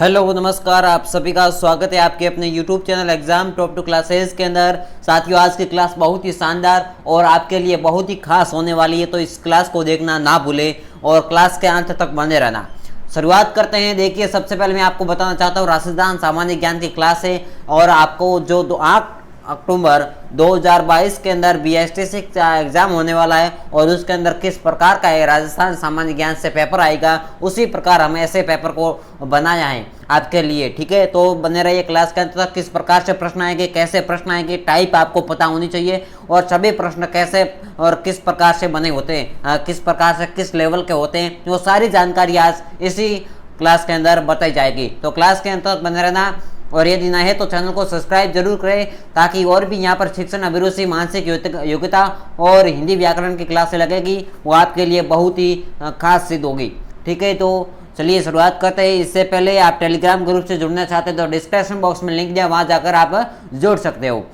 Hello नमस्कार, आप सभी का स्वागत है आपके अपने YouTube channel exam top two classes के अंदर। साथियों, आज की क्लास बहुत ही शानदार और आपके लिए बहुत ही खास होने वाली है, तो इस क्लास को देखना ना भूलें और क्लास के अंत तक बने रहना। शुरुआत करते हैं। देखिए, सबसे पहले मैं आपको बताना चाहता हूँ राशिदान सामान्य ज्ञान की क्लास है और आपको जो 8 अक्टूबर 2022 के अंदर BSTC का एग्जाम होने वाला है और उसके अंदर किस प्रकार का है राजस्थान सामान्य ज्ञान से पेपर आएगा, उसी प्रकार हम ऐसे पेपर को बनाया है आपके लिए। ठीक है, तो बने रहिए क्लास के अंत तक। किस प्रकार से प्रश्न आएंगे, कैसे प्रश्न आएंगे, टाइप आपको पता होनी चाहिए और सभी प्रश्न कैसे और किस प्रकार से बने होते हैं, किस प्रकार से किस लेवल के होते हैं, वो सारी जानकारी आज इसी क्लास के अंदर बताई जाएगी। तो क्लास के अंत तक बने रहना और यदि ना है तो चैनल को सब्सक्राइब जरूर करें, ताकि और भी यहाँ पर शिक्षण अभिरुचि, मानसिक योग्यता और हिंदी व्याकरण की क्लासें लगेगी, वो आपके लिए बहुत ही खास सिद्ध होगी। ठीक है, तो चलिए शुरुआत करते हैं। इससे पहले आप टेलीग्राम ग्रुप से जुड़ना चाहते हैं तो डिस्क्रिप्शन बॉक्स में लिंक दिया, वहाँ जाकर आप जुड़ सकते हो।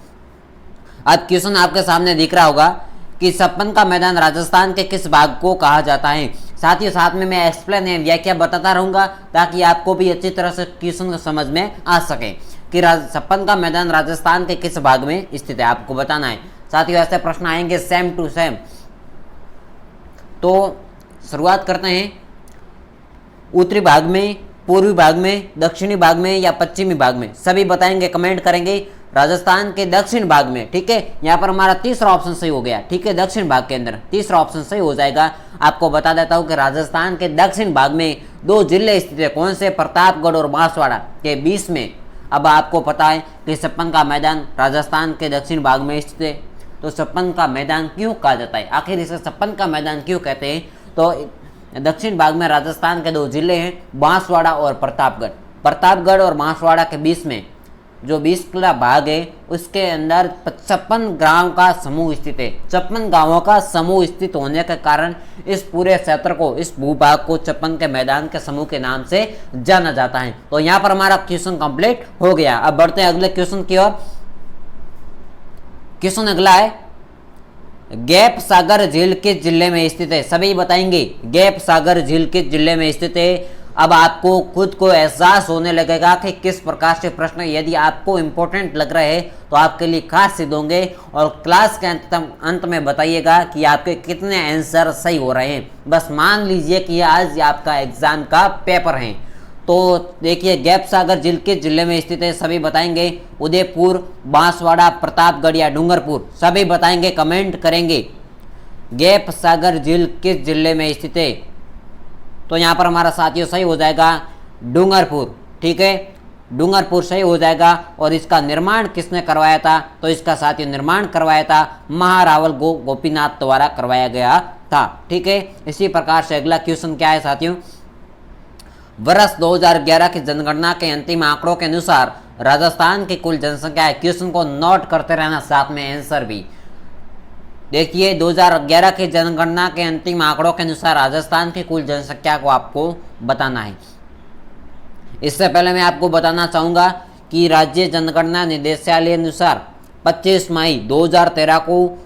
आज क्वेश्चन आपके सामने दिख रहा होगा कि सपन का मैदान राजस्थान के किस भाग को कहा जाता है। साथ ही साथ में मैं एक्सप्लेन या व्याख्या बताता रहूंगा, ताकि आपको भी अच्छी तरह से क्वेश्चन समझ में आ सके कि सपन का मैदान राजस्थान के किस भाग में स्थित है, आपको बताना है। साथ ही ऐसे प्रश्न आएंगे सेम टू सेम। तो शुरुआत करते हैं। उत्तरी भाग में, पूर्वी भाग में, दक्षिणी भाग में या पश्चिमी भाग में, सभी बताएंगे, कमेंट करेंगे। राजस्थान के दक्षिण भाग में, ठीक है, यहाँ पर हमारा तीसरा ऑप्शन सही हो गया। ठीक है, दक्षिण भाग के अंदर तीसरा ऑप्शन सही हो जाएगा। आपको बता देता हूँ कि राजस्थान के दक्षिण भाग में 2 जिले स्थित है। कौन से? प्रतापगढ़ और बांसवाड़ा के बीच में। अब आपको पता है कि सपन का मैदान राजस्थान के दक्षिण भाग में स्थित है। तो सपन का मैदान क्यों कहा जाता है, आखिर इसे सपन का मैदान क्यों कहते हैं? तो दक्षिण भाग में राजस्थान के 2 जिले हैं, बांसवाड़ा और प्रतापगढ़। प्रतापगढ़ और बांसवाड़ा के बीच में जो 20 किला भाग है, उसके अंदर 56 गांव का समूह स्थित है। 56 गांवों का समूह स्थित होने के कारण इस पूरे क्षेत्र को, इस भूभाग को 56 के मैदान के समूह के नाम से जाना जाता है। तो यहाँ पर हमारा क्वेश्चन कंप्लीट हो गया। अब बढ़ते हैं अगले क्वेश्चन की ओर। क्वेश्चन अगला है, गैप सागर झील किस जिले में स्थित है? सभी बताएंगे गैप सागर झील किस जिले में स्थित है। अब आपको खुद को एहसास होने लगेगा कि किस प्रकार से प्रश्न यदि आपको इंपॉर्टेंट लग रहे हैं तो आपके लिए खास सिद्ध होंगे। और क्लास के अंत में बताइएगा कि आपके कितने आंसर सही हो रहे हैं। बस मान लीजिए कि आज आपका एग्जाम का पेपर है। तो देखिए, गैप सागर झील किस जिले में स्थित है, सभी बताएंगे। उदयपुर, बांसवाड़ा, प्रतापगढ़ या डूंगरपुर, सभी बताएंगे, कमेंट करेंगे। गैप सागर झील किस जिले में स्थित है? तो यहाँ पर हमारा साथियों सही हो जाएगा डूंगरपुर। ठीक है, डूंगरपुर सही हो जाएगा। और इसका निर्माण किसने करवाया था? तो इसका साथियों निर्माण करवाया था महारावल गोपीनाथ द्वारा करवाया गया था। ठीक है, इसी प्रकार से अगला क्वेश्चन क्या है साथियों, वर्ष 2011 की जनगणना के अंतिम आंकड़ों के अनुसार राजस्थान की कुल जनसंख्या है। क्वेश्चन को नोट करते रहना, साथ में आंसर भी। देखिए, 2011 की जनगणना के अंतिम आंकड़ों के अनुसार राजस्थान की कुल जनसंख्या को आपको बताना है। इससे पहले मैं आपको बताना चाहूँगा कि राज्य जनगणना निदेशालय अनुसार 25 मई 2013 को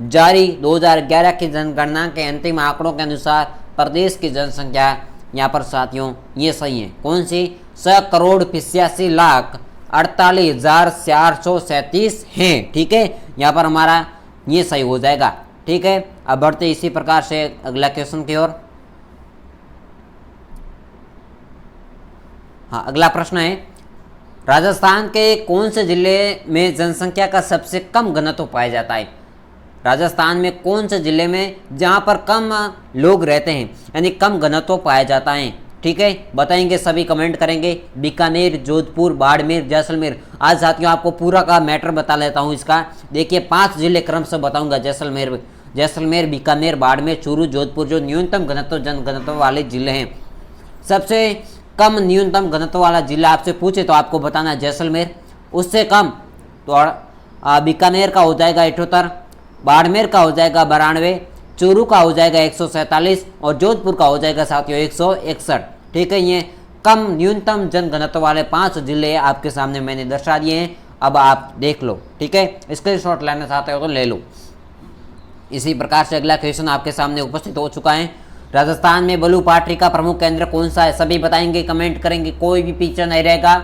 जारी 2011 की जनगणना के अंतिम आंकड़ों के अनुसार प्रदेश की जनसंख्या यहाँ पर साथियों ये सही है। कौन सी? 6,85,48,437 है। ठीक है, यहाँ पर हमारा ये सही हो जाएगा। ठीक है, अब बढ़ते इसी प्रकार से अगला क्वेश्चन की ओर। हाँ, अगला प्रश्न है, राजस्थान के कौन से जिले में जनसंख्या का सबसे कम घनत्व पाया जाता है? राजस्थान में कौन से जिले में जहां पर कम लोग रहते हैं, यानी कम घनत्व पाया जाता है? ठीक है, बताएंगे, सभी कमेंट करेंगे। बीकानेर, जोधपुर, बाड़मेर, जैसलमेर। आज साथियों आपको पूरा का मैटर बता लेता हूं इसका। देखिए, 5 जिले क्रम से बताऊंगा। जैसलमेर, बीकानेर, बाड़मेर, चूरू, जोधपुर, जो न्यूनतम घनत्व जनघनत्व वाले जिले हैं। सबसे कम न्यूनतम घनत्व वाला जिला आपसे पूछे तो आपको बताना है जैसलमेर। उससे कम तो बीकानेर का हो जाएगा 78, बाड़मेर का हो जाएगा 92, चूरू का हो जाएगा 147 और जोधपुर का हो जाएगा साथियों 161। ठीक है, ये कम न्यूनतम जनघनत्व वाले 5 जिले आपके सामने मैंने दर्शा दिए हैं। अब आप देख लो। ठीक है, स्क्रीनशॉट लेना चाहते हो तो ले लो। इसी प्रकार से अगला क्वेश्चन आपके सामने उपस्थित हो चुका है। राजस्थान में ब्लू पार्टी का प्रमुख केंद्र कौन सा है, सभी बताएंगे, कमेंट करेंगे, कोई भी पीछे नहीं रहेगा,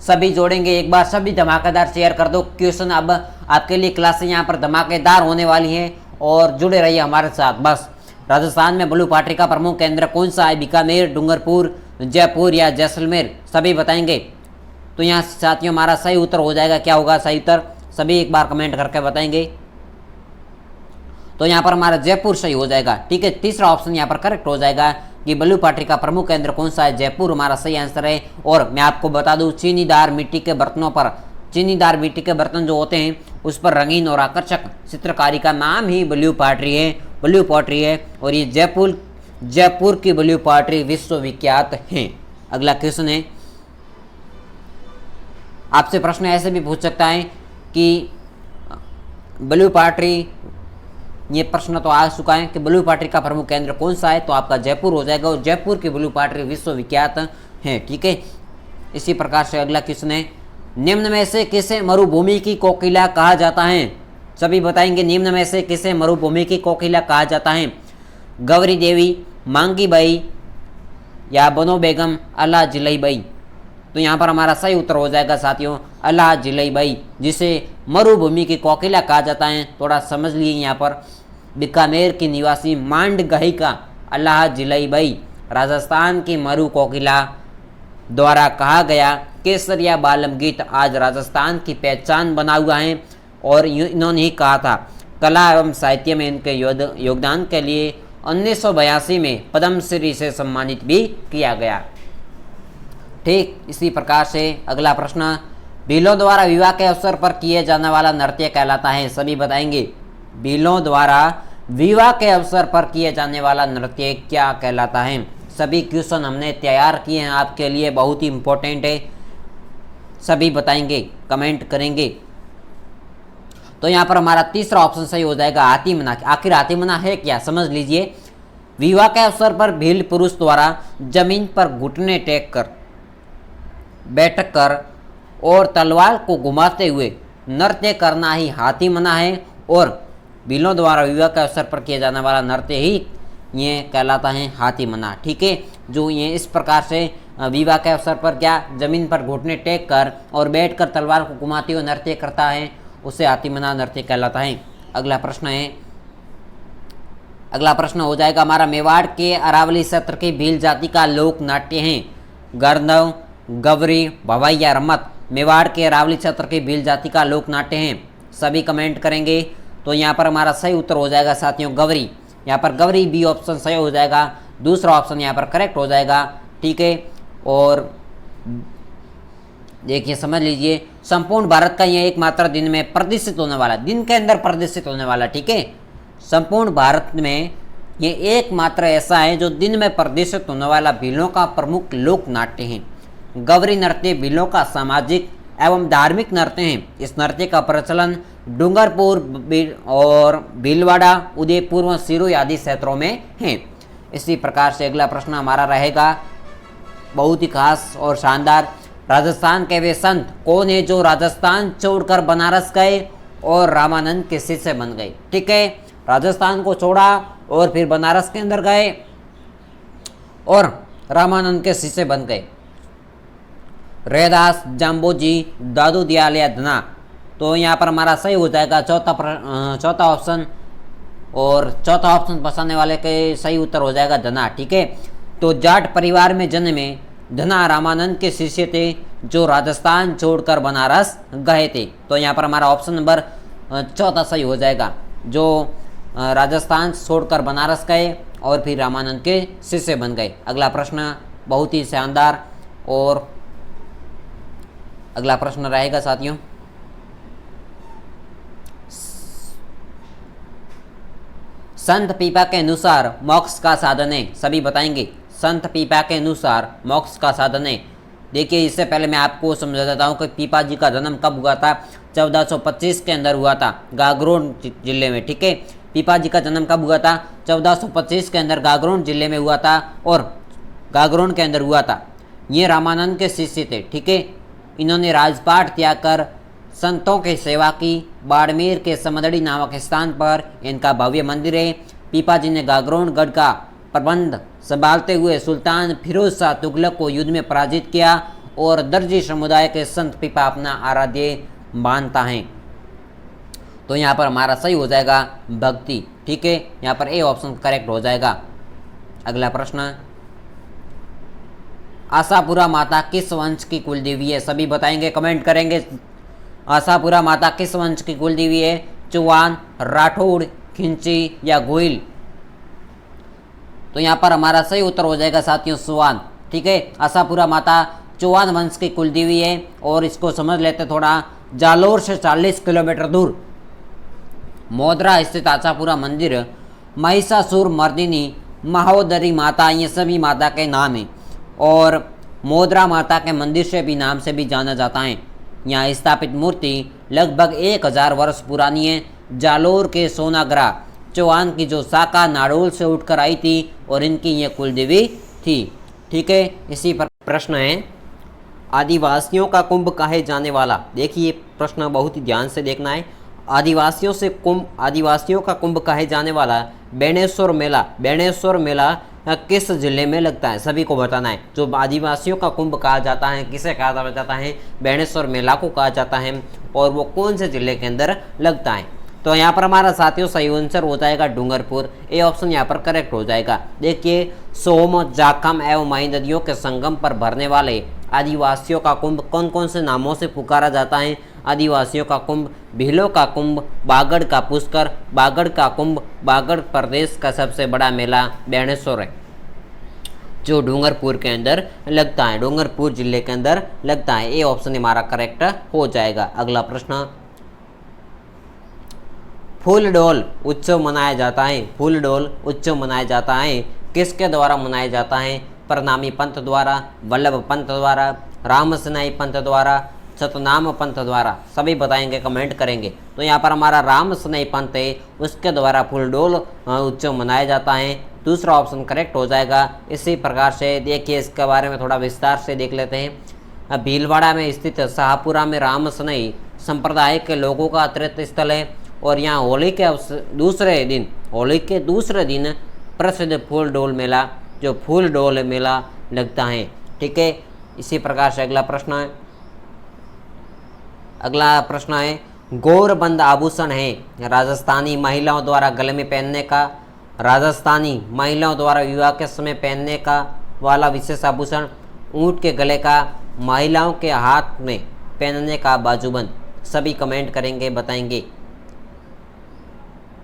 सभी जोड़ेंगे। एक बार सभी धमाकेदार शेयर कर दो। क्वेश्चन अब आपके लिए क्लासें यहाँ पर धमाकेदार होने वाली हैं और जुड़े रहिए हमारे साथ। बस राजस्थान में ब्लू पार्टी का प्रमुख केंद्र कौन सा है, बीकानेर, डूंगरपुर, जयपुर या जैसलमेर, सभी बताएंगे। तो यहाँ साथियों हमारा सही उत्तर हो जाएगा, क्या होगा सही उत्तर, सभी एक बार कमेंट करके बताएंगे। तो यहाँ पर हमारा जयपुर सही हो जाएगा। ठीक है, तीसरा ऑप्शन यहाँ पर करेक्ट हो जाएगा कि ब्लू पार्टी का प्रमुख केंद्र कौन सा है, जयपुर हमारा सही आंसर है। और मैं आपको बता दूं, चीनीदार मिट्टी के बर्तनों पर, चीनीदार मिट्टी के बर्तन जो होते हैं उस पर रंगीन और आकर्षक चित्रकारी का नाम ही ब्लू पॉटरी है, ब्लू पॉटरी है। और ये जयपुर की ब्लू पॉटरी विश्वविख्यात है। अगला क्वेश्चन है, आपसे प्रश्न ऐसे भी पूछ सकता है कि ब्लू पॉटरी, ये प्रश्न तो आ चुका है कि ब्लू पॉटरी का प्रमुख केंद्र कौन सा है, तो आपका जयपुर हो जाएगा और जयपुर की ब्लू पॉटरी विश्वविख्यात है। ठीक है, इसी प्रकार से अगला क्वेश्चन है, निम्न में से किसे मरुभूमि की कोकिला कहा जाता है, सभी बताएंगे। निम्न में से किसे मरुभूमि की कोकिला कहा जाता है, गौरी देवी, मांगी बाई या बनो बेगम, अल्लाह जिलई बाई। तो यहाँ पर हमारा सही उत्तर हो जाएगा साथियों, अल्लाह जिलई बाई, जिसे मरुभूमि की कोकिला कहा जाता है। थोड़ा समझ लिए, यहाँ पर बीकानेर की निवासी मांड गायिका अल्लाह जिलई बाई राजस्थान की मरु कोकिला द्वारा कहा गया केसरिया बालम गीत आज राजस्थान की पहचान बना हुआ है। और इन्होंने ही कहा था, कला एवं साहित्य में इनके योगदान के लिए 1982 में पद्मश्री से सम्मानित भी किया गया। ठीक इसी प्रकार से अगला प्रश्न, भीलों द्वारा विवाह के अवसर पर किए जाने वाला नृत्य कहलाता है, सभी बताएंगे। भीलों द्वारा विवाह के अवसर पर किए जाने वाला नृत्य क्या कहलाता है, सभी क्वेश्चन हमने तैयार किए हैं आपके लिए, बहुत ही इंपॉर्टेंट है, सभी बताएंगे, कमेंट करेंगे। तो यहाँ पर हमारा तीसरा ऑप्शन सही हो जाएगा, हाथीमना। आखिर हाथीमना है क्या, समझ लीजिए। विवाह के अवसर पर भील पुरुष द्वारा जमीन पर घुटने टेक कर, बैठक कर और तलवार को घुमाते हुए नृत्य करना ही हाथीमना है। और भीलों द्वारा विवाह के अवसर पर किया जाने वाला नृत्य ही ये कहलाता है हाथीमना। ठीक है, जो ये इस प्रकार से विवाह के अवसर पर क्या जमीन पर घुटने टेक कर और बैठकर तलवार को घुमाते हुए नृत्य करता है, उसे हाथीमना नृत्य कहलाता है। अगला प्रश्न है, अगला प्रश्न हो जाएगा हमारा, मेवाड़ के अरावली क्षेत्र की भील जाति का लोक नाट्य है, गरनव, गवरी, भवाई या रमत। मेवाड़ के अरावली क्षेत्र की भील जाति का लोक नाट्य है, सभी कमेंट करेंगे। तो यहाँ पर हमारा सही उत्तर हो जाएगा साथियों गवरी, यहाँ पर गवरी बी ऑप्शन सही हो जाएगा, दूसरा ऑप्शन यहाँ पर करेक्ट हो जाएगा। ठीक है, और देखिए समझ लीजिए, संपूर्ण भारत का यह एकमात्र दिन में प्रदर्शित होने वाला, दिन के अंदर प्रदर्शित होने वाला, ठीक है, संपूर्ण भारत में ये एकमात्र ऐसा है जो दिन में प्रदर्शित होने वाला भीलों का प्रमुख लोक नाट्य है। गवरी नृत्य भीलों का सामाजिक एवं धार्मिक नृत्य है। इस नृत्य का प्रचलन डूंगरपुर और भीलवाड़ा, उदयपुर व सिरोही आदि क्षेत्रों में है। इसी प्रकार से अगला प्रश्न हमारा रहेगा बहुत ही खास और शानदार, राजस्थान के वे संत कौन है जो राजस्थान छोड़कर बनारस गए और रामानंद के शिष्य बन गए। ठीक है, राजस्थान को छोड़ा और फिर बनारस के अंदर गए और रामानंद के शिष्य बन गए। रैदास, जाम्बोजी, दादू दयाल या धना। तो यहाँ पर हमारा सही हो जाएगा चौथा ऑप्शन, और चौथा ऑप्शन पसंद वाले के सही उत्तर हो जाएगा धना। ठीक है, तो जाट परिवार में जन्मे धना रामानंद के शिष्य थे जो राजस्थान छोड़कर बनारस गए थे। तो यहाँ पर हमारा ऑप्शन नंबर चौथा सही हो जाएगा, जो राजस्थान छोड़कर बनारस गए और फिर रामानंद के शिष्य बन गए। अगला प्रश्न बहुत ही शानदार, और अगला प्रश्न रहेगा साथियों, संत पीपा के अनुसार मोक्ष का साधन है, सभी बताएंगे। संत पीपा के अनुसार मोक्ष का साधन है। देखिए, इससे पहले मैं आपको समझा देता हूँ कि पीपा जी का जन्म कब हुआ था, 1425 के अंदर हुआ था गागरोन जिले में। ठीक है, पीपा जी का जन्म कब हुआ था, 1425 के अंदर गागरोन जिले में हुआ था और गागरोन के अंदर हुआ था। ये रामानंद के शिष्य थे। ठीक है, इन्होंने राजपाट त्याग कर संतों की सेवा की। बाड़मेर के समदड़ी नामक स्थान पर इनका भव्य मंदिर है। पीपा जी ने गागरोन गढ़ का प्रबंध संभालते हुए सुल्तान फिरोज शाह तुगलक को युद्ध में पराजित किया और दर्जी समुदाय के संत पिपा अपना आराध्य मानता है। तो यहाँ पर हमारा सही हो जाएगा भक्ति। ठीक है, यहाँ पर ए ऑप्शन करेक्ट हो जाएगा। अगला प्रश्न, आशापुरा माता किस वंश की कुल देवी है? सभी बताएंगे, कमेंट करेंगे। आशापुरा माता किस वंश की कुल देवी है? चौहान, राठौड़, खिंची या गोइल? तो यहाँ पर हमारा सही उत्तर हो जाएगा साथियों चौहान। ठीक है, आशापुरा माता चौहान वंश की कुल देवी है। और इसको समझ लेते थोड़ा, जालोर से 40 किलोमीटर दूर मोदरा स्थित आशापुरा मंदिर, महिषासुर मर्दिनी, महोदरी माता, ये सभी माता के नाम हैं। और मोदरा माता के मंदिर से भी नाम से भी जाना जाता है। यहाँ स्थापित मूर्ति लगभग 1000 वर्ष पुरानी है। जालोर के सोनाग्रा चौहान की जो शाखा नाडोल से उठकर आई थी और इनकी ये कुल देवी थी। ठीक है, इसी पर प्रश्न है, आदिवासियों का कुंभ कहे जाने वाला? देखिए प्रश्न बहुत ही ध्यान से देखना है। आदिवासियों का कुंभ कहे जाने वाला बेणेश्वर मेला, बेणेश्वर मेला किस जिले में लगता है? सभी को बताना है। जो आदिवासियों का कुंभ कहा जाता है, किसे कहा जाता है? बेणेश्वर मेला को कहा जाता है। और वो कौन से जिले के अंदर लगता है? तो यहाँ पर हमारा साथियों सही आंसर हो जाएगा डूंगरपुर। ए ऑप्शन यहाँ पर करेक्ट हो जाएगा। देखिए, सोम, जाखम एवं माई नदियों के संगम पर भरने वाले आदिवासियों का कुंभ कौन कौन से नामों से पुकारा जाता है? आदिवासियों का कुंभ, भीलों का कुंभ, बागड़ का पुष्कर, बागड़ का कुंभ, बागड़ प्रदेश का सबसे बड़ा मेला बेणेश्वर है, जो डूंगरपुर के अंदर लगता है, डूंगरपुर जिले के अंदर लगता है। ए ऑप्शन हमारा करेक्ट हो जाएगा। अगला प्रश्न, फूलडोल उत्सव मनाया जाता है, फूलडोल उत्सव मनाया जाता है, किसके द्वारा मनाया जाता है? प्रणामी पंथ द्वारा, वल्लभ पंथ द्वारा, रामसनाई पंथ द्वारा, सतनाम पंथ द्वारा? सभी बताएंगे, कमेंट करेंगे। तो यहाँ पर हमारा रामसनाई पंथ है, उसके द्वारा फूलडोल उत्सव मनाया जाता है। दूसरा ऑप्शन करेक्ट हो जाएगा। इसी प्रकार से देखिए, इसके बारे में थोड़ा विस्तार से देख लेते हैं। भीलवाड़ा में स्थित शाहपुरा में रामसनाई संप्रदाय के लोगों का तीर्थ स्थल है। और यहाँ होली के दूसरे दिन प्रसिद्ध फूलडोल मेला, जो फूलडोल मेला लगता है। ठीक है, इसी प्रकार से अगला प्रश्न है, गौरबंद आभूषण है राजस्थानी महिलाओं द्वारा गले में पहनने का, राजस्थानी महिलाओं द्वारा विवाह के समय पहनने का वाला विशेष आभूषण, ऊंट के गले का, महिलाओं के हाथ में पहनने का बाजूबंद? सभी कमेंट करेंगे, बताएंगे।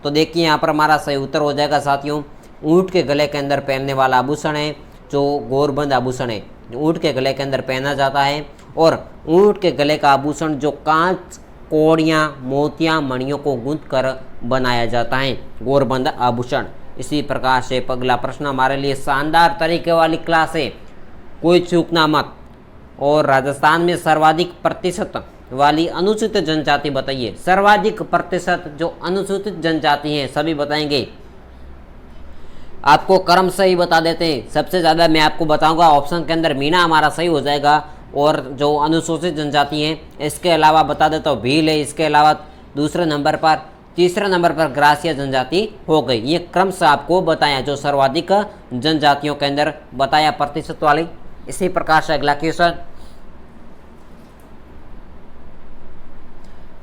तो देखिए यहाँ पर हमारा सही उत्तर हो जाएगा साथियों, ऊंट के गले के अंदर पहनने वाला आभूषण है जो गौरबंद आभूषण है, ऊंट के गले के अंदर पहना जाता है। और ऊंट के गले का आभूषण जो कांच, कौड़ियाँ, मोतियाँ, मणियों को गूंथ कर बनाया जाता है, गौरबंद आभूषण। इसी प्रकार से अगला प्रश्न हमारे लिए शानदार तरीके वाली क्लास है, कोई चूकना मत। और राजस्थान में सर्वाधिक प्रतिशत वाली अनुसूचित जनजाति बताइए। सर्वाधिक प्रतिशत जो अनुसूचित जनजाति हैं सभी बताएंगे। आपको क्रम से ही बता देते हैं। सबसे ज़्यादा मैं आपको बताऊंगा ऑप्शन के अंदर मीना हमारा सही हो जाएगा। और जो अनुसूचित जनजाति हैं, इसके अलावा बता देता हूँ भील है, इसके अलावा दूसरे नंबर पर, तीसरे नंबर पर ग्रासिया जनजाति हो गई। ये क्रम से आपको बताया जो सर्वाधिक जनजातियों के अंदर बताया प्रतिशत वाली। इसी प्रकार से अगला क्वेश्चन,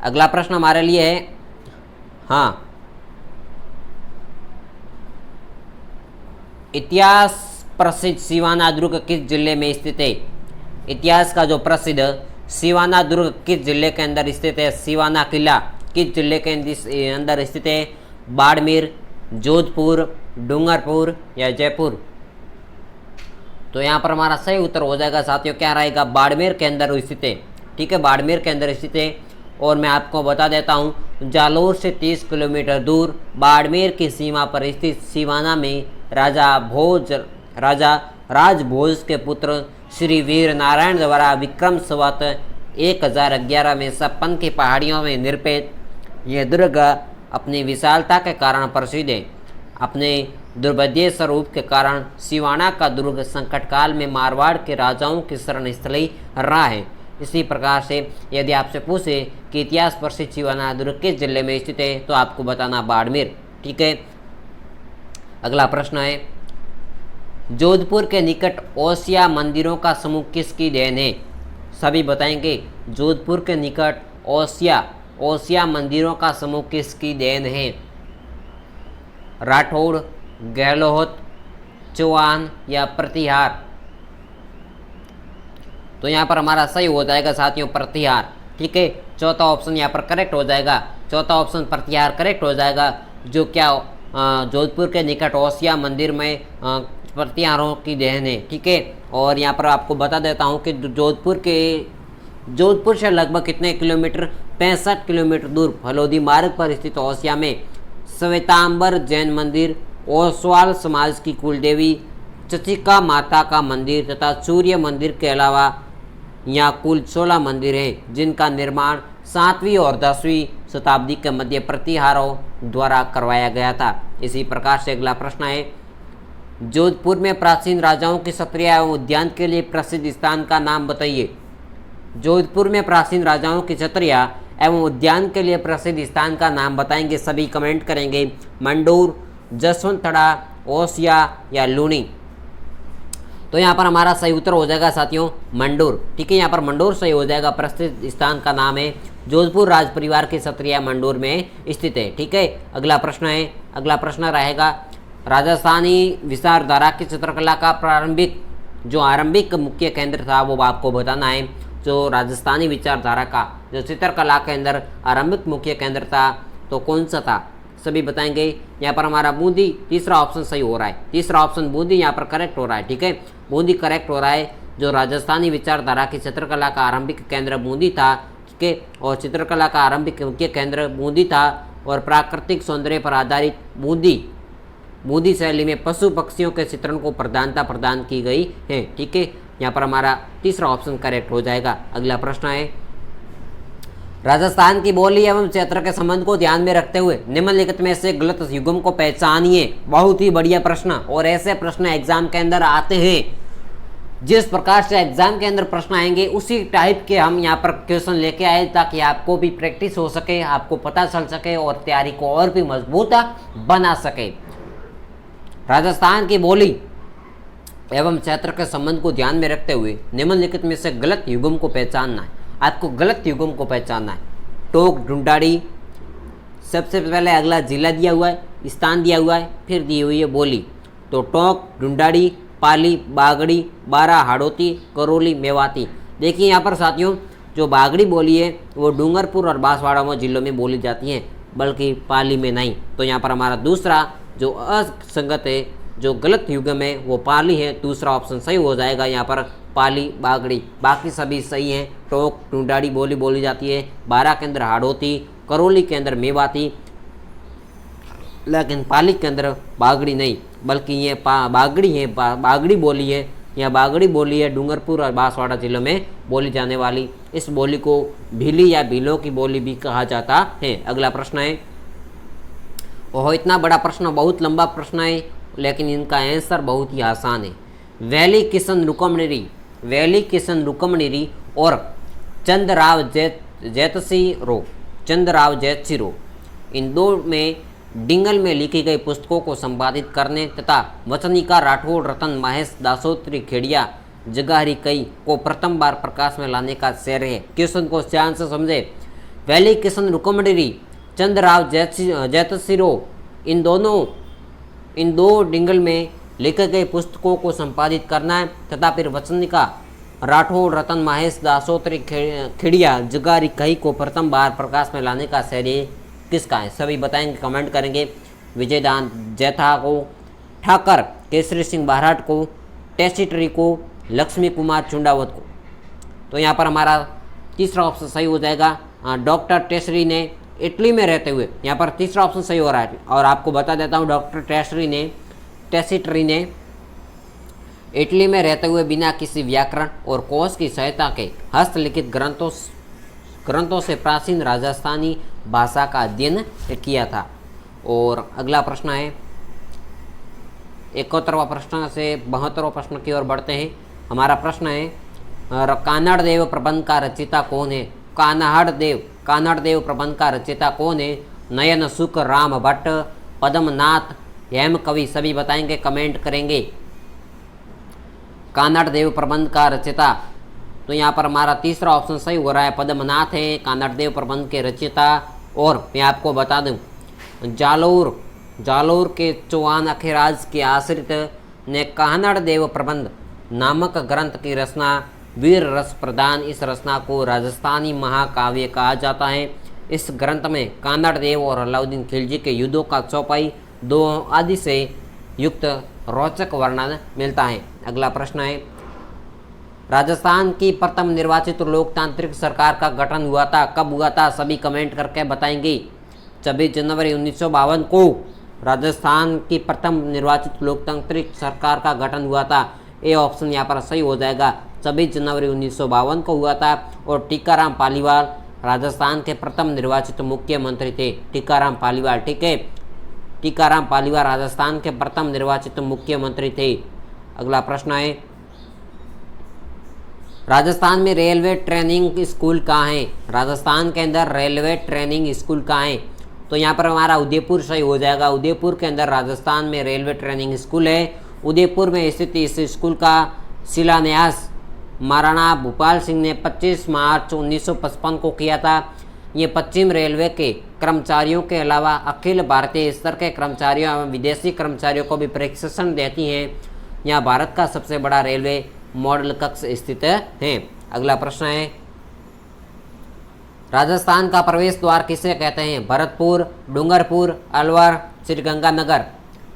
अगला प्रश्न हमारे लिए है, हाँ, इतिहास प्रसिद्ध सिवाना दुर्ग किस जिले में स्थित है? इतिहास का जो प्रसिद्ध सिवाना दुर्ग किस जिले के अंदर स्थित है? सिवाना किला किस जिले के अंदर स्थित है? बाड़मेर, जोधपुर, डूंगरपुर या जयपुर? तो यहाँ पर हमारा सही उत्तर हो जाएगा साथियों, क्या रहेगा? बाड़मेर के अंदर स्थित है। ठीक है, बाड़मेर के अंदर स्थित है। और मैं आपको बता देता हूँ, जालोर से 30 किलोमीटर दूर बाड़मेर की सीमा पर स्थित सिवाना में राजा राजभोज के पुत्र श्री वीर नारायण द्वारा विक्रम संवत 1011 में सपन की पहाड़ियों में निर्मित यह दुर्ग अपनी विशालता के कारण प्रसिद्ध है। अपने दुर्भेद्य स्वरूप के कारण सिवाना का दुर्ग संकट काल में मारवाड़ के राजाओं की शरण स्थली रहा है। इसी प्रकार से यदि आपसे पूछे कि इतिहास प्रसिद्ध सिवाना दुर्ग किस जिले में स्थित है, तो आपको बताना बाड़मेर। ठीक है, अगला प्रश्न है, जोधपुर के निकट ओसिया मंदिरों का समूह किसकी देन है? सभी बताएंगे। जोधपुर के निकट ओसिया मंदिरों का समूह किसकी देन है? राठौड़, गहलोत, चौहान या प्रतिहार? तो यहाँ पर हमारा सही हो जाएगा साथियों प्रतिहार। ठीक है, चौथा ऑप्शन यहाँ पर करेक्ट हो जाएगा। चौथा ऑप्शन प्रतिहार करेक्ट हो जाएगा, जो क्या जोधपुर के निकट ओसिया मंदिर में प्रतिहारों की देन है। ठीक है, और यहाँ पर आपको बता देता हूँ कि जोधपुर से लगभग कितने किलोमीटर, 65 किलोमीटर दूर फलोदी मार्ग पर स्थित ओसिया में श्वेतांबर जैन मंदिर, ओसवाल समाज की कुलदेवी चचिका माता का मंदिर तथा सूर्य मंदिर के अलावा यहाँ कुल 16 मंदिर हैं, जिनका निर्माण 7वीं और 10वीं शताब्दी के मध्य प्रतिहारों द्वारा करवाया गया था। इसी प्रकार से अगला प्रश्न है, जोधपुर में प्राचीन राजाओं की छत्रियां एवं उद्यान के लिए प्रसिद्ध स्थान का नाम बताइए। जोधपुर में प्राचीन राजाओं की छत्रियां एवं उद्यान के लिए प्रसिद्ध स्थान का नाम बताएंगे। सभी कमेंट करेंगे। मंडूर, जसवंतड़ा, ओसिया या लूनी? तो यहाँ पर हमारा सही उत्तर हो जाएगा साथियों मंडूर। ठीक है, यहाँ पर मंडूर सही हो जाएगा। प्रसिद्ध स्थान का नाम है जोधपुर राज परिवार की छत्रियां मंडूर में स्थित है। ठीक है, अगला प्रश्न है, अगला प्रश्न रहेगा, राजस्थानी विचारधारा की चित्रकला का आरंभिक मुख्य केंद्र था, वो आपको बताना है। जो राजस्थानी विचारधारा का जो चित्रकला के अंदर आरंभिक मुख्य केंद्र था, तो कौन सा था? सभी बताएंगे। यहाँ पर हमारा बूंदी, तीसरा ऑप्शन सही हो रहा है। तीसरा ऑप्शन बूंदी यहाँ पर करेक्ट हो रहा है। ठीक है, बूंदी करेक्ट हो रहा है। जो राजस्थानी विचारधारा की चित्रकला का आरंभिक केंद्र बूंदी था। ठीक है, और चित्रकला का आरंभिक मुख्य केंद्र बूंदी था, और प्राकृतिक सौंदर्य पर आधारित बूंदी शैली में पशु पक्षियों के चित्रण को प्रधानता प्रदान की गई है। ठीक है, यहाँ पर हमारा तीसरा ऑप्शन करेक्ट हो जाएगा। अगला प्रश्न है, राजस्थान की बोली एवं क्षेत्र के संबंध को ध्यान में रखते हुए निम्नलिखित में से गलत युग्म को पहचानिए। बहुत ही बढ़िया प्रश्न, और ऐसे प्रश्न एग्जाम के अंदर आते हैं। जिस प्रकार से एग्जाम के अंदर प्रश्न आएंगे उसी टाइप के हम यहाँ पर क्वेश्चन लेके आए, ताकि आपको भी प्रैक्टिस हो सके, आपको पता चल सके और तैयारी को और भी मजबूत बना सके। राजस्थान की बोली एवं क्षेत्र के संबंध को ध्यान में रखते हुए निम्नलिखित में से गलत युग्म को पहचानना है। आपको गलत युग्म को पहचानना है। टोक, ढूंढाड़ी, सबसे पहले अगला जिला दिया हुआ है, स्थान दिया हुआ है, फिर दी हुई है बोली। तो टोक, ढूंढाड़ी, पाली, बागड़ी, बारा, हाड़ौती, करौली, मेवाती। देखिए यहाँ पर साथियों, जो बागड़ी बोली है वो डूंगरपुर और बांसवाड़ा जिलों में बोली जाती है, बल्कि पाली में नहीं। तो यहाँ पर हमारा दूसरा जो असंगत है, जो गलत युग्म है, वो पाली है। दूसरा ऑप्शन सही हो जाएगा यहाँ पर, पाली, बागड़ी। बाकी सभी सही हैं। टोक, ढूंढाड़ी बोली जाती है, बारा के अंदर हाड़ौती, करौली के अंदर मेवाती, लेकिन पाली के अंदर बागड़ी नहीं, बल्कि ये बागड़ी है, बागड़ी बोली है। यह बागड़ी बोली है डूंगरपुर और बांसवाड़ा जिलों में बोली जाने वाली। इस बोली को भीली या भीलों की बोली भी कहा जाता है। अगला प्रश्न है, ओह इतना बड़ा प्रश्न, बहुत लंबा प्रश्न है, लेकिन इनका आंसर बहुत ही आसान है। वैली किशन रुकमणिरी और चंद्रराव जैतसिरो, इन दो में डिंगल में लिखी गई पुस्तकों को संपादित करने तथा वचनिका राठौड़ रतन महेश दासोत्री खेड़िया जगाहरी कई को प्रथम बार प्रकाश में लाने का श्रेय है। क्वेश्चन को ध्यान से समझे। वैली किशन रुकमणिरी, चंद्रराव जैतसिरो, इन दो डिंगल में लिखे गए पुस्तकों को संपादित करना है तथा फिर वचनिका राठौड़ रतन महेश दासोत्री खेड़िया जगारी कई को प्रथम बार प्रकाश में लाने का श्रेय किसका है? सभी बताएंगे, कमेंट करेंगे। विजयदान जैथा को, ठाकर केसरी सिंह बाराट को, टेसिटरी को, लक्ष्मी कुमार चुंडावत को। तो यहाँ पर हमारा तीसरा ऑप्शन सही हो जाएगा। डॉक्टर टेसरी ने इटली में रहते हुए, यहाँ पर तीसरा ऑप्शन सही हो रहा है। और आपको बता देता हूँ, डॉक्टर टेसिटरी ने इटली में रहते हुए बिना किसी व्याकरण और कोश की सहायता के हस्तलिखित ग्रंथों से प्राचीन राजस्थानी भाषा का अध्ययन किया था। और अगला प्रश्न है, 71वां प्रश्न से 72वां प्रश्न की ओर बढ़ते हैं। हमारा प्रश्न है, कान्हड़ देव प्रबंध का रचयिता कौन है? कान्हड़ देव प्रबंध का रचयिता कौन है? नयन सुख, राम भट्ट, पद्मनाथ, हेम कवि। सभी बताएंगे, कमेंट करेंगे। कानड़ देव प्रबंध का रचयिता। तो यहाँ पर हमारा तीसरा ऑप्शन सही हो रहा है, पद्मनाथ है कानड़ देव प्रबंध के रचयिता। और मैं आपको बता दूं, जालोर के चौहान अखिराज के आश्रित ने कानड़ देव प्रबंध नामक ग्रंथ की रचना वीर रस प्रदान। इस रचना को राजस्थानी महाकाव्य कहा जाता है। इस ग्रंथ में कानड़ देव और अलाउद्दीन खिलजी के युद्धों का चौपाई दो आदि से युक्त रोचक वर्णन मिलता है। अगला प्रश्न है, राजस्थान की प्रथम निर्वाचित लोकतांत्रिक सरकार का गठन हुआ था, कब हुआ था? सभी कमेंट करके बताएंगे। 26 जनवरी 1952 को राजस्थान की प्रथम निर्वाचित लोकतांत्रिक सरकार का गठन हुआ था। ए ऑप्शन यहाँ पर सही हो जाएगा, 26 जनवरी 1952 को हुआ था। और टीकाराम पालीवाल राजस्थान के प्रथम निर्वाचित मुख्यमंत्री थे। टीकाराम पालीवाल, ठीक है, टीकाराम पालीवाल राजस्थान के प्रथम निर्वाचित मुख्यमंत्री थे। अगला प्रश्न है, राजस्थान में रेलवे ट्रेनिंग स्कूल कहाँ है? राजस्थान के अंदर रेलवे ट्रेनिंग स्कूल कहाँ है? तो यहाँ पर हमारा उदयपुर सही हो जाएगा। उदयपुर के अंदर राजस्थान में रेलवे ट्रेनिंग स्कूल है। उदयपुर में स्थित इस स्कूल का शिलान्यास महाराणा भूपाल सिंह ने 25 मार्च 1955 को किया था। ये पश्चिम रेलवे के कर्मचारियों के अलावा अखिल भारतीय स्तर के कर्मचारियों एवं विदेशी कर्मचारियों को भी प्रशिक्षण देती हैं। यहाँ भारत का सबसे बड़ा रेलवे मॉडल कक्ष स्थित है। अगला प्रश्न है, राजस्थान का प्रवेश द्वार किसे कहते हैं? भरतपुर, डूंगरपुर, अलवर, श्रीगंगानगर।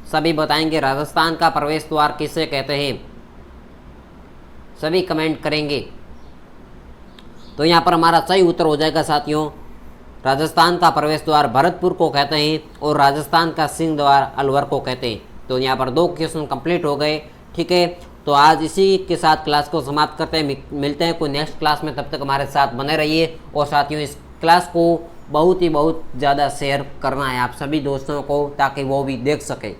सभी बताएंगे राजस्थान का प्रवेश द्वार किसे कहते हैं, सभी कमेंट करेंगे। तो यहाँ पर हमारा सही उत्तर हो जाएगा साथियों, राजस्थान का प्रवेश द्वार भरतपुर को कहते हैं और राजस्थान का सिंह द्वार अलवर को कहते हैं। तो यहाँ पर 2 क्वेश्चन कंप्लीट हो गए, ठीक है। तो आज इसी के साथ क्लास को समाप्त करते हैं, मिलते हैं कोई नेक्स्ट क्लास में। तब तक हमारे साथ बने रहिए और साथियों इस क्लास को बहुत ज़्यादा शेयर करना है आप सभी दोस्तों को, ताकि वो भी देख सकें।